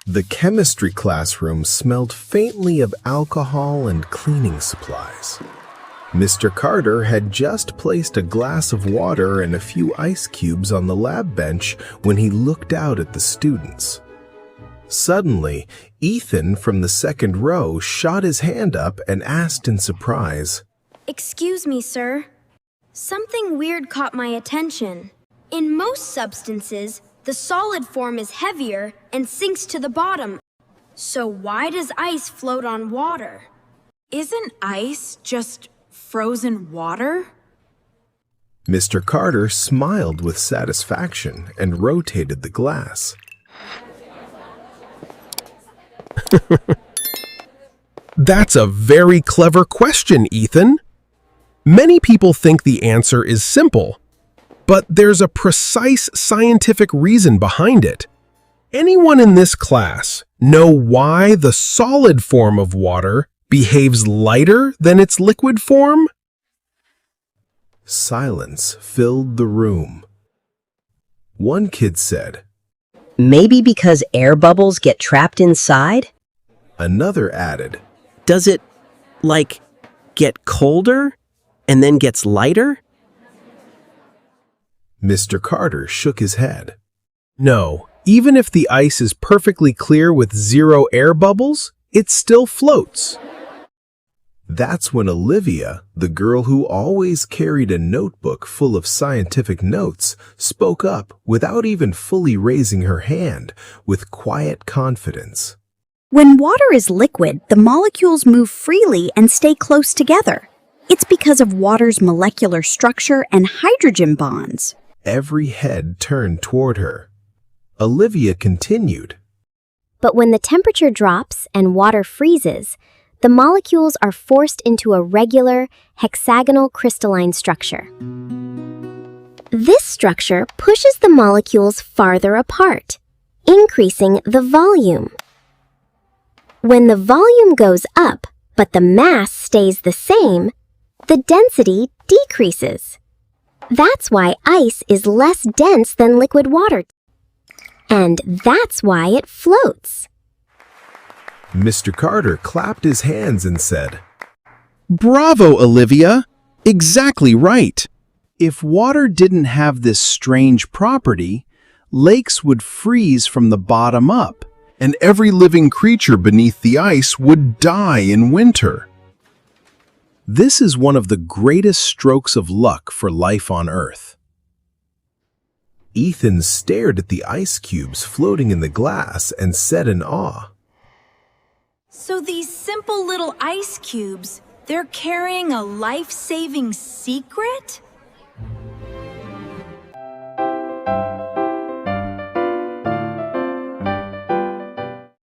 The chemistry classroom smelled faintly of alcohol and cleaning supplies. Mr. Carter had just placed a glass of water and a few ice cubes on the lab bench when he looked out at the students. Suddenly, Ethan from the second row shot his hand up and asked in surprise, "Excuse me, sir. Something weird caught my attention. In most substances, the solid form is heavier and sinks to the bottom. So why does ice float on water?" Isn't ice just frozen water? Mr. Carter smiled with satisfaction and rotated the glass. That's a very clever question, Ethan. Many people think the answer is simple, but there's a precise scientific reason behind it. Anyone in this class know why the solid form of water behaves lighter than its liquid form? Silence filled the room. One kid said, "Maybe because air bubbles get trapped inside?" Another added, Does it, get colder and then gets lighter? Mr. Carter shook his head. No, even if the ice is perfectly clear with zero air bubbles, it still floats. That's when Olivia, the girl who always carried a notebook full of scientific notes, spoke up without even fully raising her hand, with quiet confidence. When water is liquid, the molecules move freely and stay close together. It's because of water's molecular structure and hydrogen bonds. Every head turned toward her. Olivia continued. But when the temperature drops and water freezes, the molecules are forced into a regular, hexagonal crystalline structure. This structure pushes the molecules farther apart, increasing the volume. When the volume goes up, but the mass stays the same, the density decreases. That's why ice is less dense than liquid water. And that's why it floats. Mr. Carter clapped his hands and said, "Bravo, Olivia! Exactly right. If water didn't have this strange property, lakes would freeze from the bottom up, and every living creature beneath the ice would die in winter." This is one of the greatest strokes of luck for life on Earth. Ethan stared at the ice cubes floating in the glass and said in awe, So these simple little ice cubes, they're carrying a life-saving secret?